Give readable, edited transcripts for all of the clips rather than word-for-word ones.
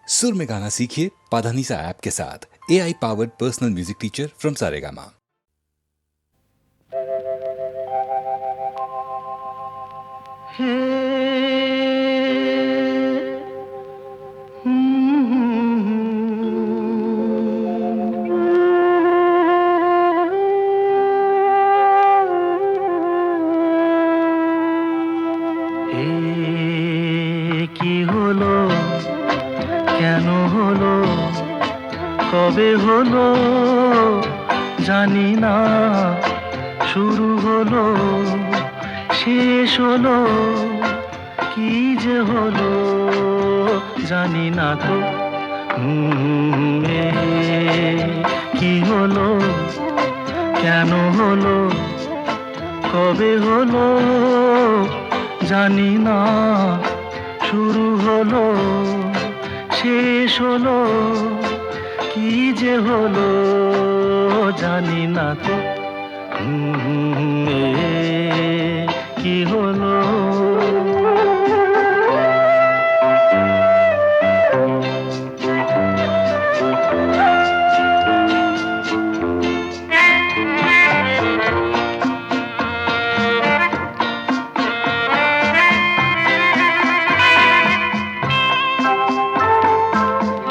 सुर में गाना सीखिए पाधानीसा ऐप के साथ। AI powered personal music teacher from Saregama. কি হলো, কেন হলো, কবে হলো জানি না, শুরু হলো শেষ হলো, কি যে হলো জানি না তো। কি হলো, কেন হলো, কবে হলো জানি না, শুরু হলো শেষ হলো, কি যে হলো জানি না তো। কি হলো,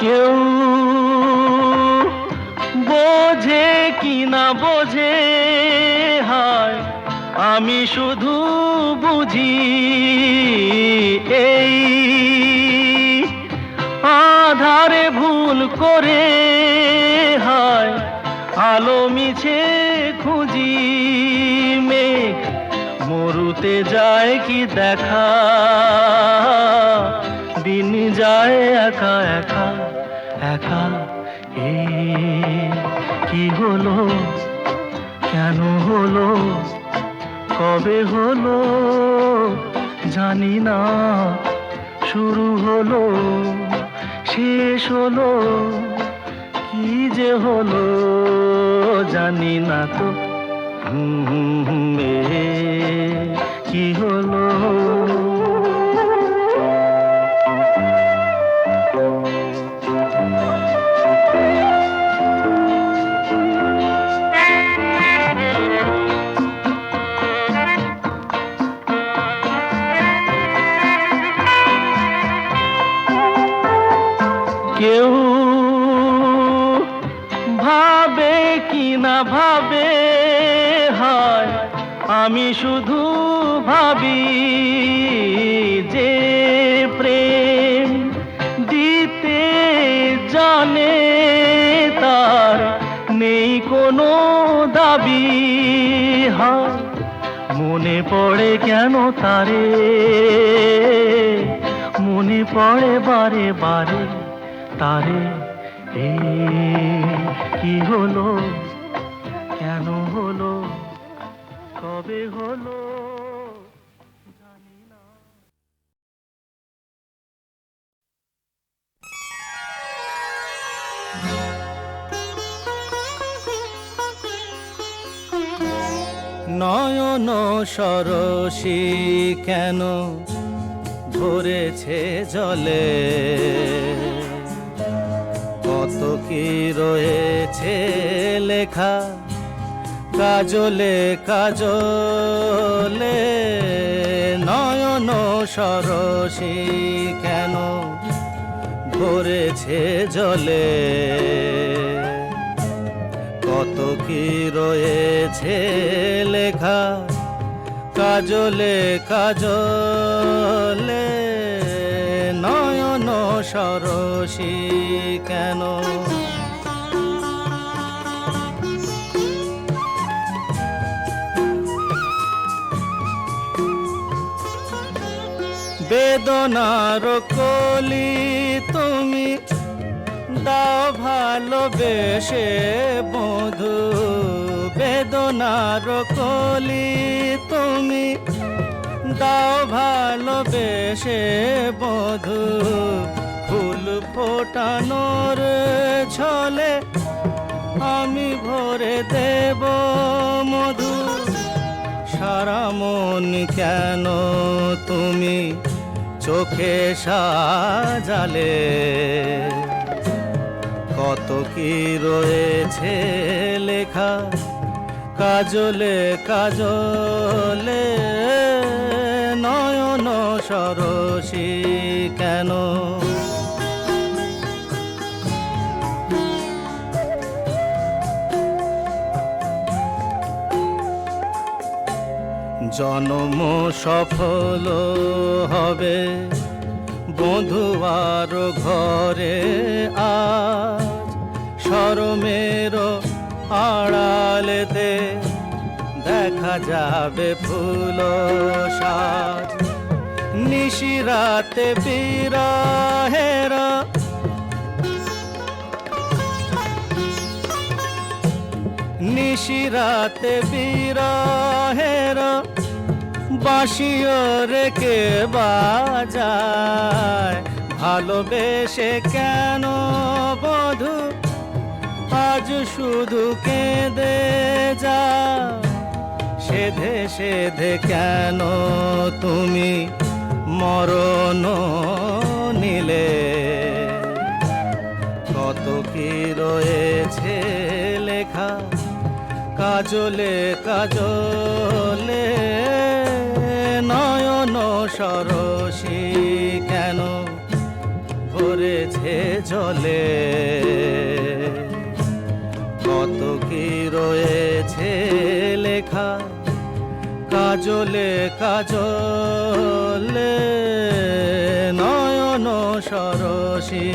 কেউ বোঝে কি না বোঝে, হায় আমি শুধু বুঝি এই আধারে ভুল করে, হায় আলো মিছে খুঁজি, মেঘ মরুতে যায় কি দেখা, দিন যায় একা একা একা। কি হলো, কেন হলো, কবে হলো জানি না, শুরু হলো শেষ হলো, কি যে হলো জানি না তো। কি হলো, কেউ ভাবে কি না ভাবে, হায় আমি শুধু ভাবি যে প্রেম দিতে জানে, তার নেই কোনো দাবি, হায় মনে পড়ে কেন তারে, মনে পড়ে বারে বারে তারে। কি হলো, কেন হলো, কবে হলো জানি না। নয়ন সরসী কেন ভরেছে জলে, কত কি রয়েছে লেখা কাজলে কাজলে। নয়ন সরসী কেন ভরেছে জলে, কত কি রয়েছে লেখা কাজলে কাজলে। নয়ন সরসী কেন, বেদনার কলি তুমি দাও ভালোবেসে বধূ, বেদনার কলি তুমি দাও ভালোবেসে বধূ। ফুল ফোটানোর ছলে আমি ভরে দেব মধু, সারা মন কেন তুমি চোখে সাজালে। কত কি রয়েছে লেখা কাজলে কাজলে নয়ন সরসী কেন জনম সফল হবে বধুয়ার ঘরে আজ শরমের আড়ালেতে দেখা যাবে ফুল সাজ নিশিরাতে বিরহেরা নিশিরাতে বিরহেরা বাঁশিও রেখে বাজায় ভালোবেসে কেন বধূ আজ শুধু কেঁদে যা সেধে সেধে কেন তুমি মরণ নিলে কত কি রয়েছে লেখা কাজলে কাজলে নয়ন সরসী কেন ভরেছে জলে কত কি রয়েছে লেখা কাজলে কাজলে নয়ন সরসী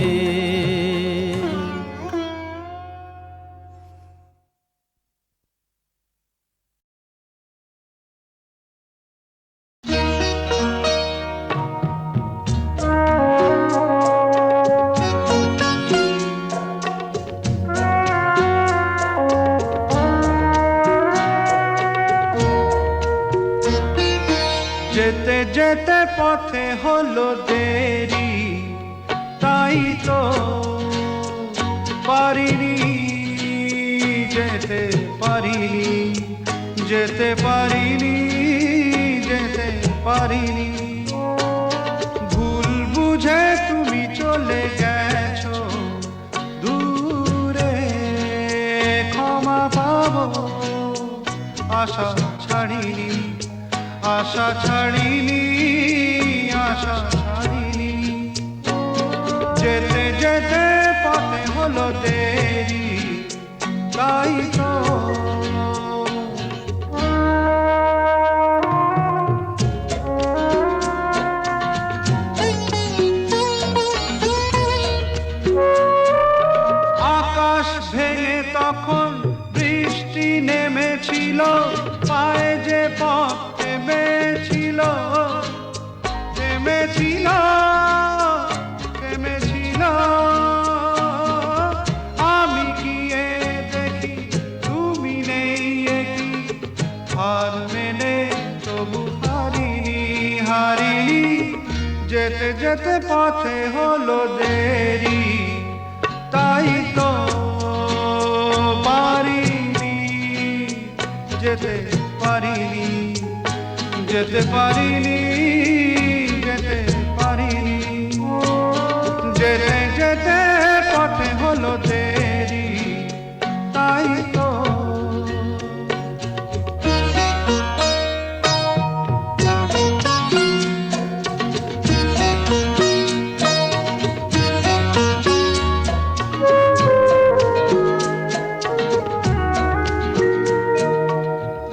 যেতে যেতে পথে হলো দেরি তাই তো পারিনি যেতে পারিনি যেতে পারিনি যেতে পারিনি ভুল বুঝে তুমি চলে গেছো দূরে ক্ষমা পাবো আশা ছাড়িনি আশা ছাড়িনি আশা ছাড়িনি যেতে যেতে পথে হলো দেরি তাই তো আকাশ ভেঙে তখন বৃষ্টি নেমেছিল পায়ে যে পথ থেমেছিল থেমেছিল থেমেছিল আমি গিয়ে দেখি তুমি নেই একই হার মেনে তবু হারিনি হারিনি যেতে যেতে পথে হলো দেরি তাই তো পারিনি যেতে পারিনি যেতে পারিনি যেতে পারিনি যেতে যেতে পথে হলো দেরি তাই তো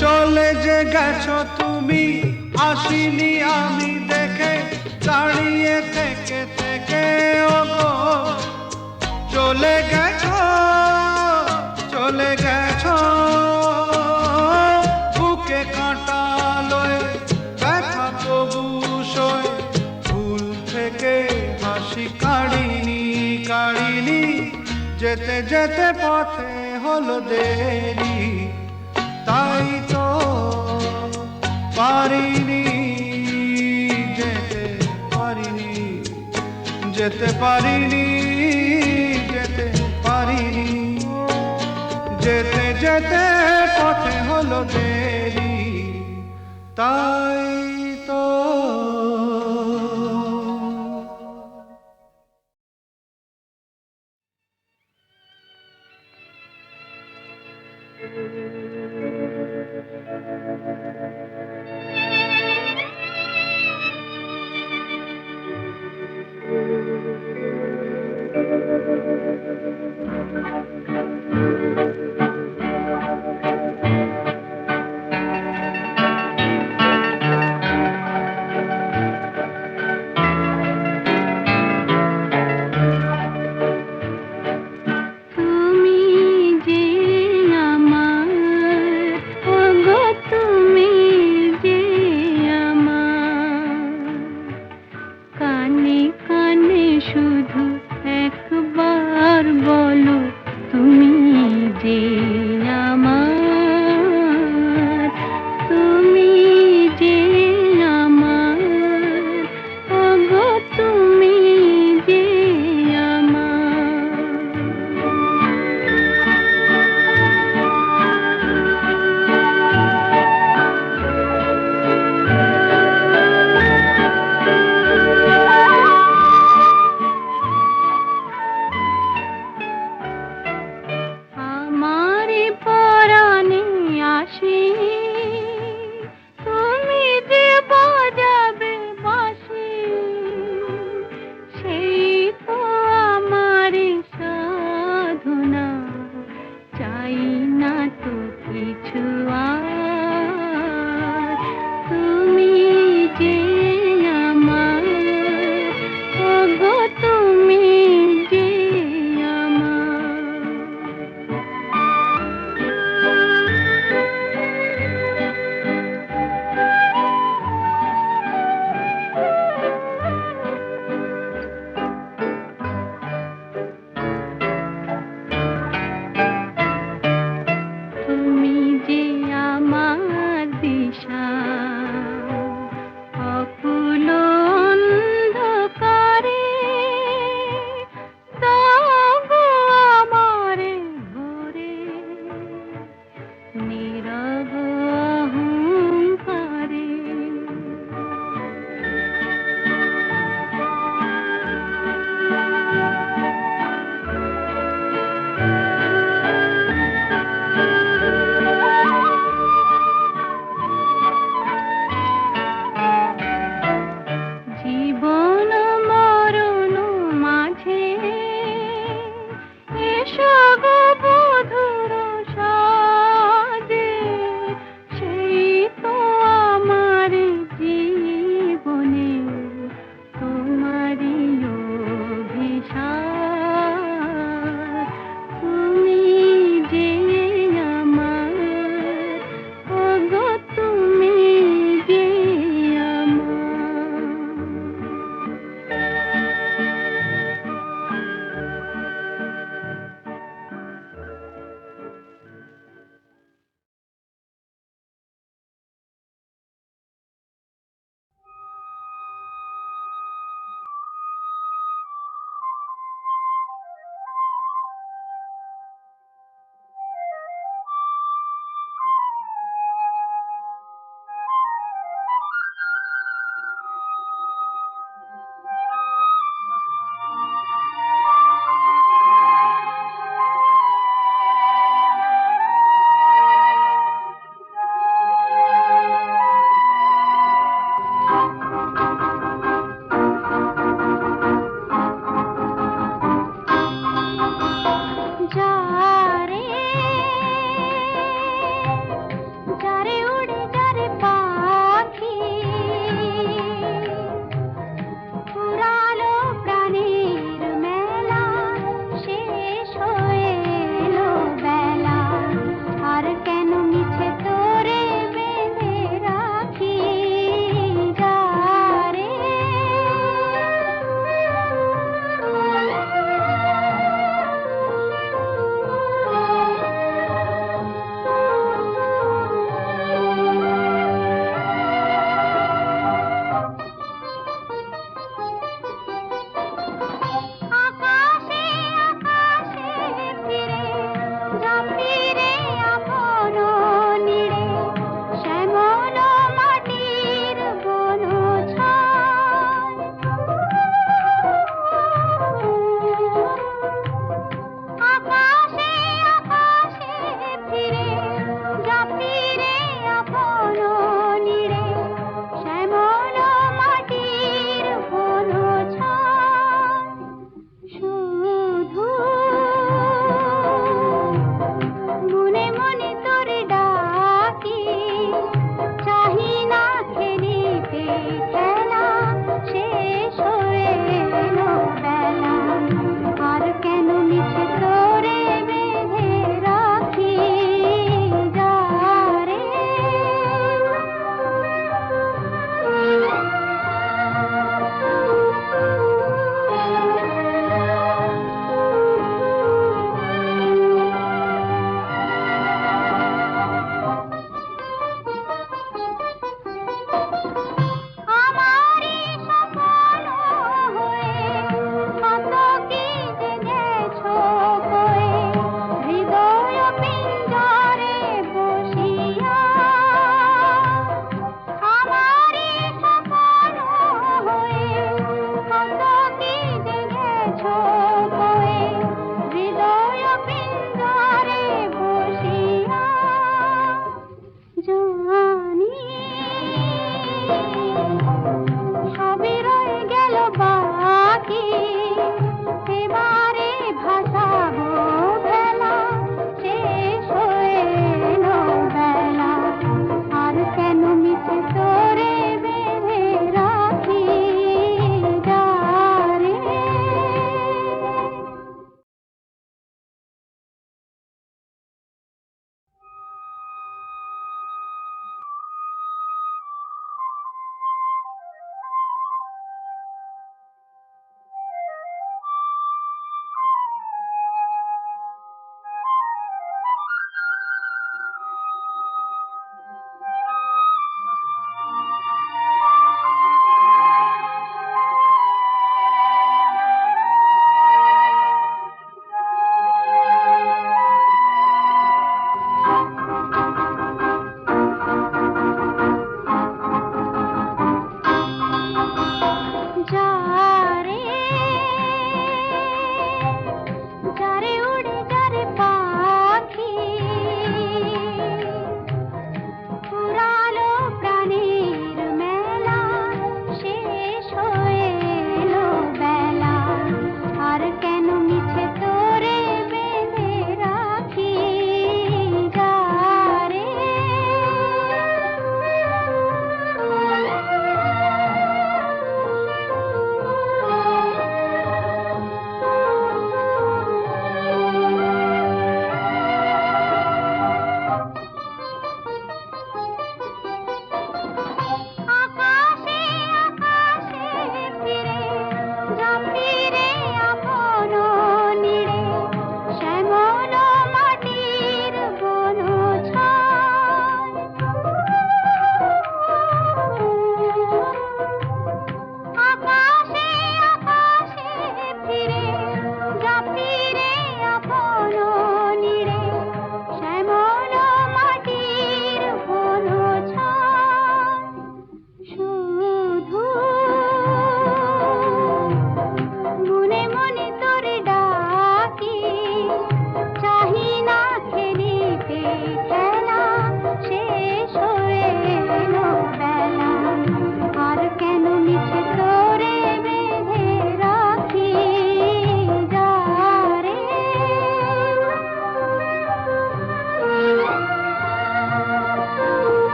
চলে যে গেছো তুমি আসিনি আমি দেখে দাঁড়িয়ে থেকে থেকে ওগো চলে গেছো চলে গেছো বুকে কাঁটা লয়ে ব্যথা তবু সয়ে ভুল থেকে হাসি কাড়িনি কাড়িনি যেতে যেতে পথে হলো দেরি তাই তো পারিনি যেতে পারিনি যেতে পারিনি যেতে পারিনি যেতে যেতে পথে হলো দেরি তাই তো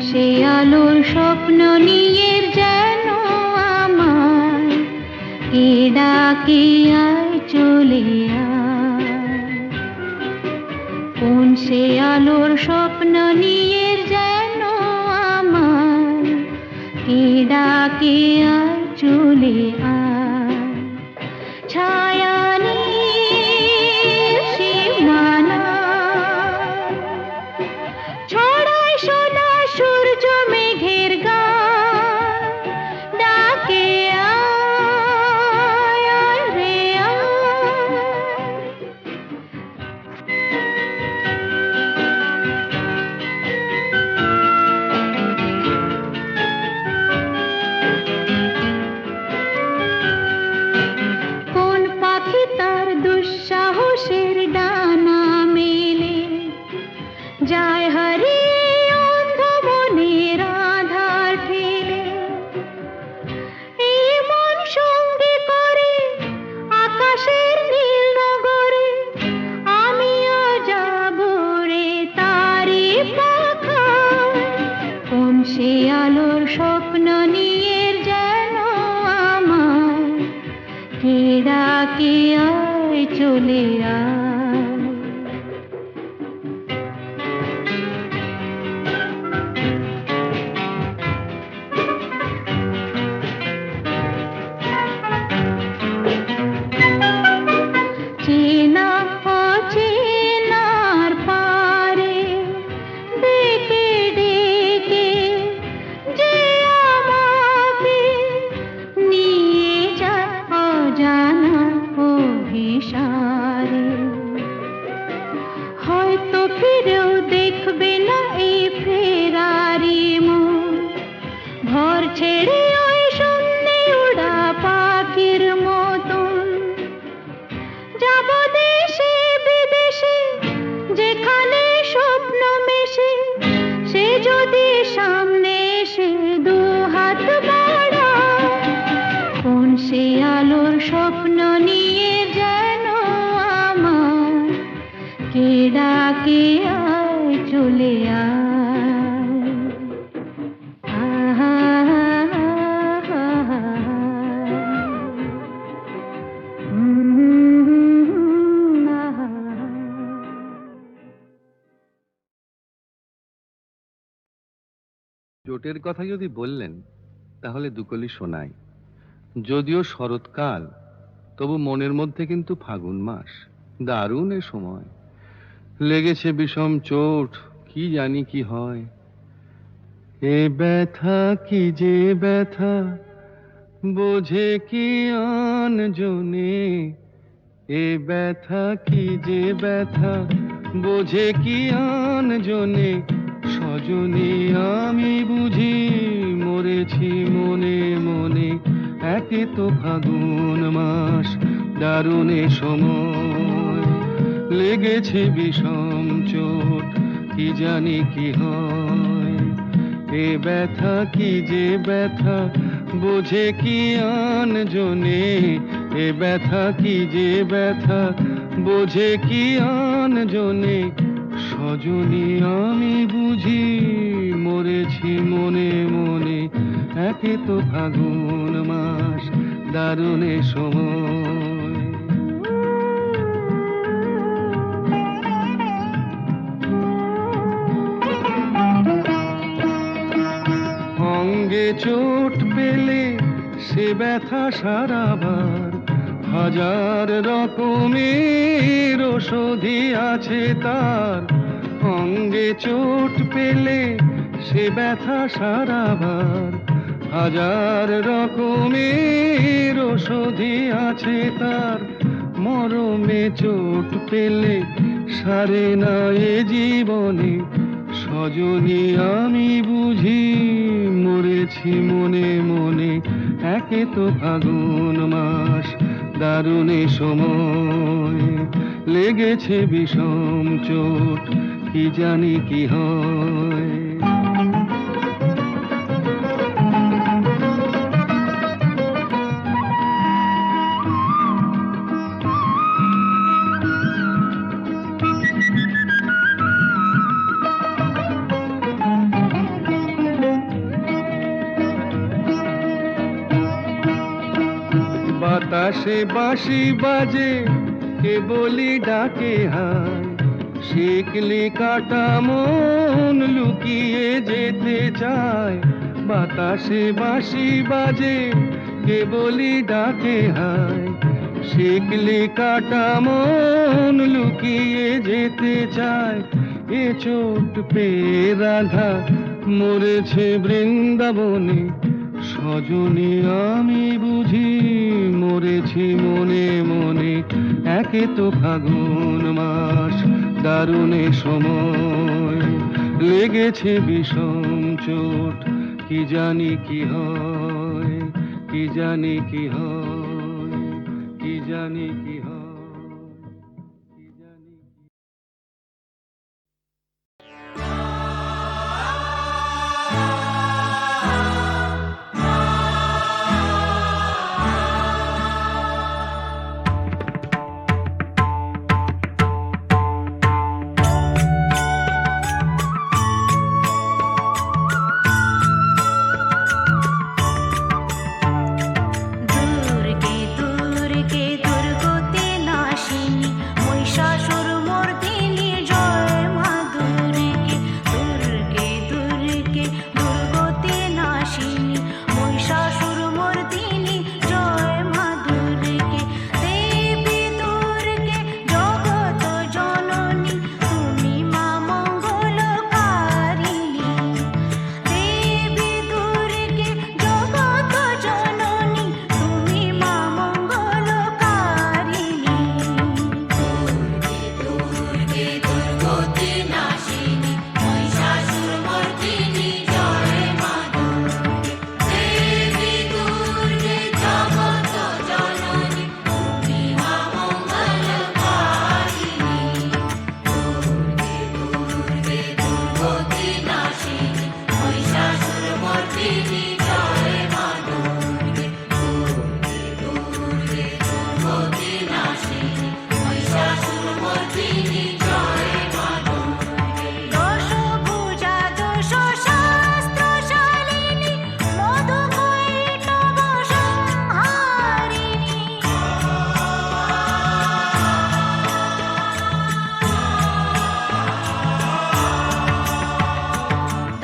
সে আলোর স্বপ্ন নিয়ে যেন আমায় কে ডাকে আয় চলে আয়। কোন সে আলোর স্বপ্ন নিয়ে যেন আমায় কে ডাকে আয় চলে আয়। ছায়া সীমানা ছড়ায় সোনা সূর্য মেঘের গান, ডাকে আয় আয় রে আয়। কোন পাখি তার দুঃসাহসের ডানা মেলে যায় হারিয়ে অন্ধ মনের আধার ঠেলে। এই মন সঙ্গে করে আকাশের নীল নগরে, আমিও যাব রে তারি পাখায়। কোন সে আলোর স্বপ্ন নিয়ে যেন আমায় কে ডাকে আয় চলে আয়। চেনা অচেনার পারে ডেকে ডেকে যে আমাকে নিয়ে যায় অজানা অভিসারে। হয়তো ফিরেও দেখবে না এই ফেরারি মন, ঘর ছেড়ে ওই শূন্যে উড়া পাখির মতন। যাব দেশে বিদেশে যেখানে স্বপ্ন মেশে, সে যদি সামনে এসে দু হাত বাড়ায়। কোন সে আলোর স্বপ্ন নিয়ে যেন আমায় কে ডাকে আয় চলে আয়। আহা চোটের কথা যদি বললেন তাহলে দুকলি শোনাই। যদিও শরৎকাল, তবু মনের মধ্যে কিন্তু ফাগুন মাস। দারুণ এ সময়, লেগেছে বিষম চোট, কি জানি কি হয়। এ ব্যথা কি যে ব্যথা, বোঝে কি আন জনে। এ ব্যথা কি যে ব্যথা, বোঝে কি আন জনে। সজনী আমি বুঝি মরেছি মনে মনে। একে তো ফাগুন মাস, দারুণ এ সময়, লেগেছে বিষম চোট, কি জানি কি হয়। এ ব্যথা কি যে ব্যথা, বোঝে কি আন জনে। এ ব্যথা কি যে ব্যথা, বোঝে কি আন জনে। সজনী আমি বুঝি মরেছি মনে মনে। একে তো ফাগুন মাস, দারুণ এ সময়। অঙ্গে চোট পেলে সে ব্যথা সারাবার, হাজার রকমের ওষুধি আছে তার। অঙ্গে চোট পেলে সে ব্যথা সারাবার, হাজার রকমের ওষুধি আছে তার। মরমে চোট পেলে সারে না এ জীবনে। সজনী আমি বুঝি মরেছি মনে মনে। একে তো ফাগুন মাস, দারুণ এ সময়, লেগেছে বিষম চোট, কি জানি কি হয়। বাতাসে বাঁশি বাজে কে বলি ডাকে হায় শিকলি কাটা মন লুকিয়ে যেতে চায় বাতাসে বাঁশি বাজে কে বলি ডাকে হায় শিকলি কাটা মন লুকিয়ে যেতে চায় এ চোট পেয়ে রাধা মরেছে বৃন্দাবনে সজনী আমি বুঝি মরেছি মনে মনে একে তো ফাগুন মাস দারুণে সময় লেগেছে বিষম চোট কি জানি কি হয় কি জানি কি হয় কি জানি কি হয় কি জানি दूर के दुर्गति नाशिनी महिषासुर मर्दिनी जय मा दुर्गे दूर के दुर्गति नाशिनी महिषासुर मर्दिनी जय मा दुर्गे देवी दुर्गे जगत जननी तुमी मा मंगलकारिणी देवी दुर्गे जगत जननी तुमी मा मंगलकारिणी दुर्गे दुर्गति नाशिनी महिषासुर मर्दिनी जय मा दुर्गे देवी दुर्गे जगत जननी तुमी मा मंगलकारिणी दुर्गे दुर्गति नाशिनी महिषासुर मर्दिनी जय मा दुर्गे दुर्गे दुर्गति नाशिनी महिषासुर मर्दिनी जय मा दुर्गे दश भुजा दश शास्त्रशालिनी मधुकैटभ संहारिणी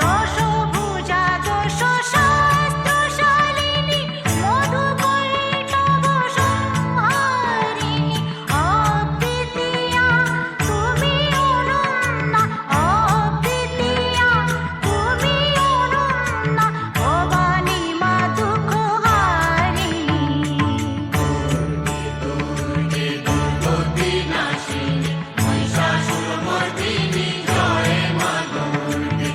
दश भुजा दश शास्त्रशालिनी मधुकैटभ संहारिणी अद्वितीया तुमी अनन्या अद्वितीया तुमी अनन्या भवानी मा दुःखहारिणी दुर्गे दुर्गति नाशिनी महिषासुर मर्दिनी जय मा दुर्गे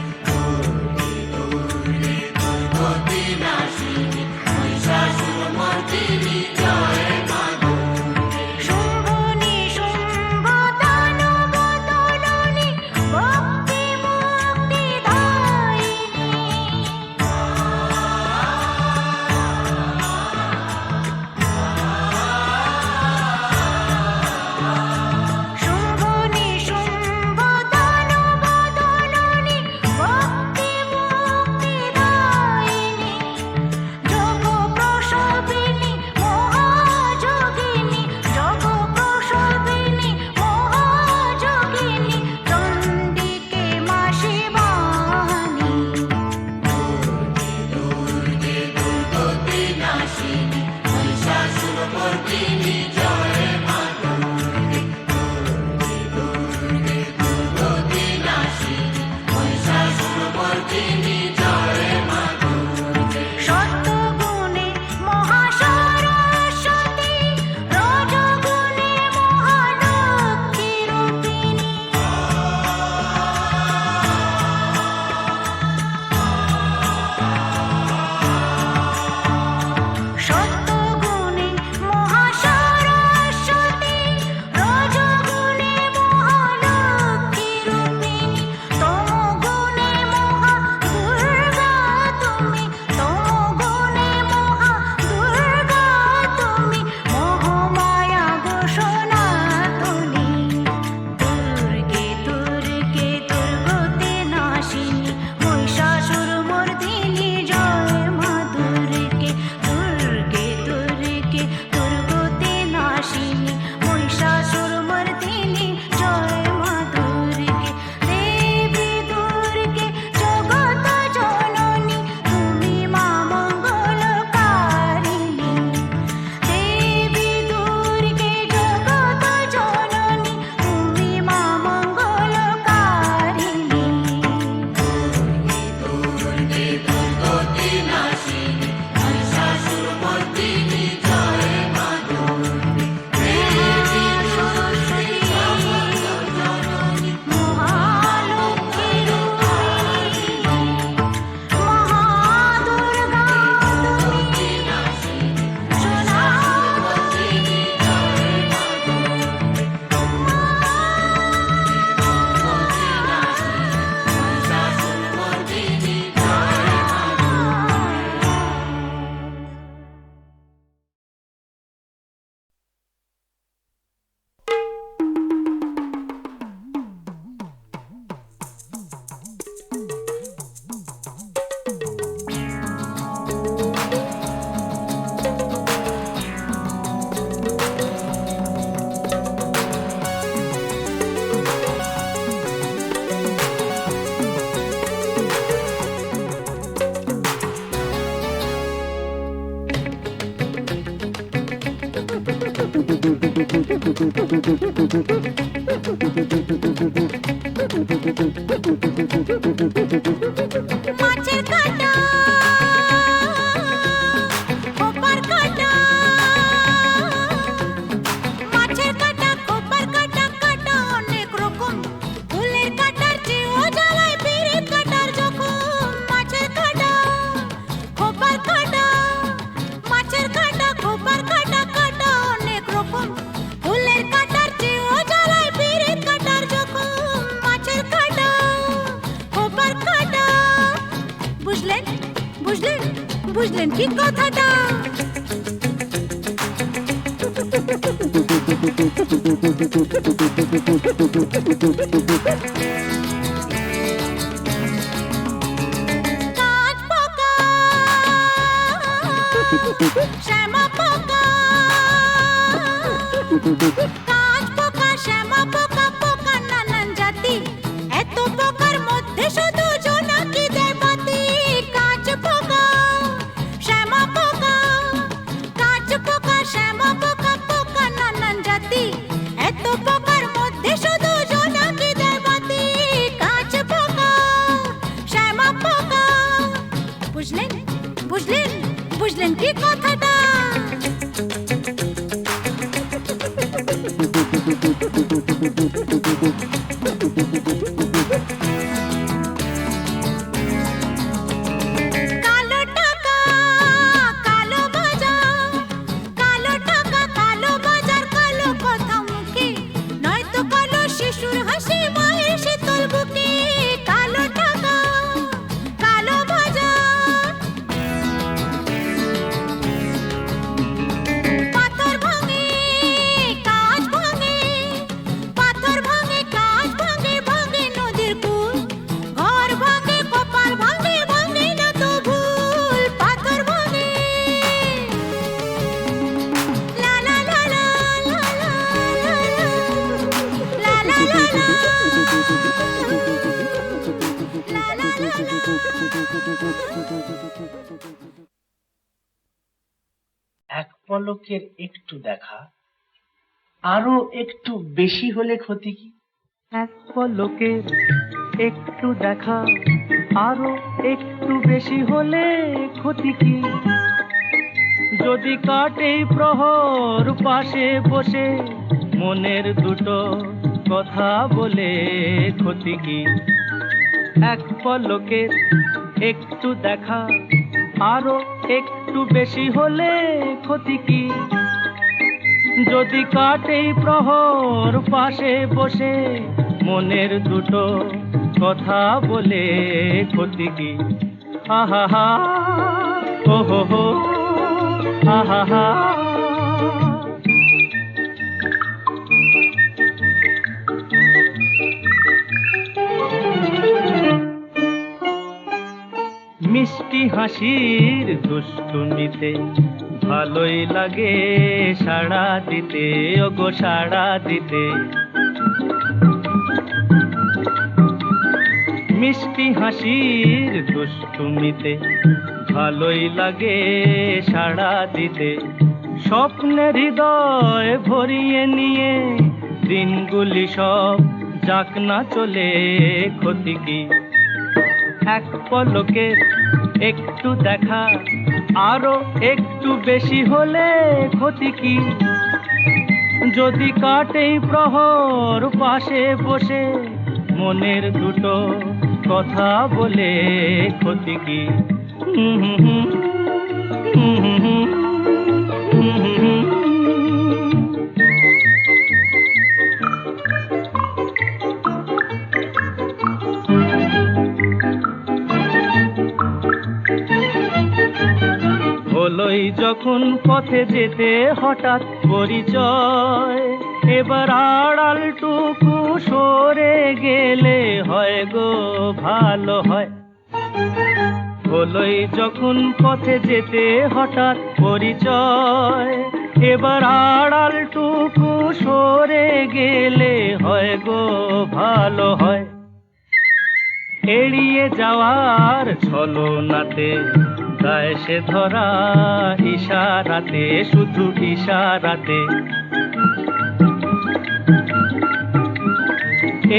दुर्गे दुर्गति नाशिनी महिषासुर मर्दिनी जय मा दुर्गे शुम्भ निशुम्भ दानव दलनी भक्ति मुक्ति दायिनी शुम्भ निशुम्भ दानव दलनी भक्ति मुक्ति दायिनी जग प्रसविनी महायोगिनी जग प्रसविनी महायोगिनी चण्डिके मा शिवानी दुर्गे दुर्गति नाशिनी महिषासुर मर्दिनी जय मा दुर्गे दुर्गे दुर्गति नाशिनी महिषासुर मर्दिनी जय मा दुर्गे सत्त्वगुणे महासरस्वती रजगुणे महालक्ष्मी रूपिणी सत्त्वगुणे महासरस्वती रजगुणे महालक्ष्मी रूपिणी तमगुणे महादुर्गा মাছের কাঁটা খোপার কাঁটা মাছের কাঁটা খোপার কাঁটা কাঁটা অনেক রকম ফুলের কাঁটার চেয়েও জ্বালায় পিরিত কাঁটার জখম মাছের কাঁটা খোপার কাঁটা মাছের কাঁটা খোপার কাঁটা কাঁটা অনেক রকম ফুলের কাঁটার চেয়েও জ্বালায় পিরিত কাঁটার জখম মাছের কাঁটা খোপার কাঁটা বুঝলেন বুঝলেন বুঝলেন কি কথাটা কাঁচ পোকা শ্যামা পোকা কাঁচ পোকা শ্যামা পোকা পোকা নানান জাতি এত পোকার মধ্যে শুধু জোনাকি দেয় বাতি কাঁচ পোকা শ্যামা পোকা কাঁচ পোকা শ্যামা পোকা পোকা নানান জাতি এত পোকার মধ্যে শুধু জোনাকি দেয় বাতি কাঁচ পোকা শ্যামা পোকা বুঝলেন বুঝলেন বুঝলেন কি কথাটা কালো টাকা কালো বাজার কালো টাকা কালো বাজার কালো কথা মুখে নয়তো কালো শিশুর হাসি মায়ের শীতল বুকে কালো টাকা কালো বাজার পাথর ভাঙে কাঁচ ভাঙে পাথর ভাঙে কাঁচ ভাঙে ভাঙে নদীর কুল ঘর ভাঙে কপাল ভাঙে ভাঙে না তো ভুল পাথর ভাঙে লা লা লা লা লা লা লা লা লা এক পলকের একটু দেখা আরো একটু বেশি হলে ক্ষতি কি এক পলকের একটু দেখা আরো একটু বেশি হলে ক্ষতি কি যদি কাটে প্রহর পাশে বসে মনের দুটো কথা বলে ক্ষতি কি এক পলকের একটু দেখা আরো একটু বেশি হলে ক্ষতি কি যদি কাটে প্রহর পাশে বসে মনের দুটো কথা বলে ক্ষতি কি আহা হা ও হো হো আহা হা মিষ্টি হাসির দুষ্টুমিতে ভালোই লাগে সাড়া দিতে ওগো সাড়া দিতে মিষ্টি হাসির দুষ্টুমিতে ভালোই লাগে সাড়া দিতে স্বপ্নের হৃদয় ভরিয়ে নিয়ে দিনগুলি সব যাক না চলে ক্ষতি কি এক পলকের একটু দেখা আরো একটু বেশি হলে ক্ষতি কি যদি কাটে প্রহর পাশে বসে মনের দুটো কথা বলে ক্ষতি কি হলোই যখন পথে যেতে হঠাৎ পরিচয় এবার আড়ালটুকু সরে গেলে হয় গো ভালো হয় হলোই যখন পথে যেতে হঠাৎ পরিচয় এবার আড়ালটুকু সরে গেলে হয় গো ভালো হয় এড়িয়ে যাওয়ার ছলনাতে গায়ে সে ধরা ইশারাতে শুধু ইশারাতে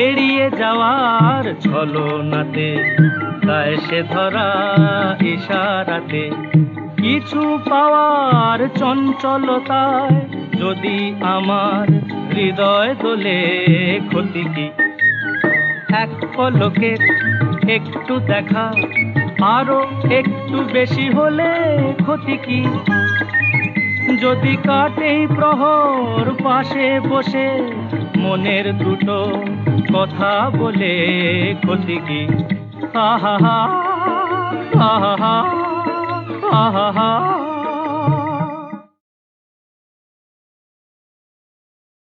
এড়িয়ে যাওয়ার ছলনাতে তাই সে ধরা ইশারাতে কিছু পাওয়ার চঞ্চলতায় যদি আমার হৃদয় দোলে ক্ষতি কি এক পলকের একটু দেখা আরো একটু বেশি হলে ক্ষতি কি যদি কাটেই প্রহর পাশে বসে মনের দুটো কথা বলে ক্ষতি কি আহা হা আহা হা আহা হা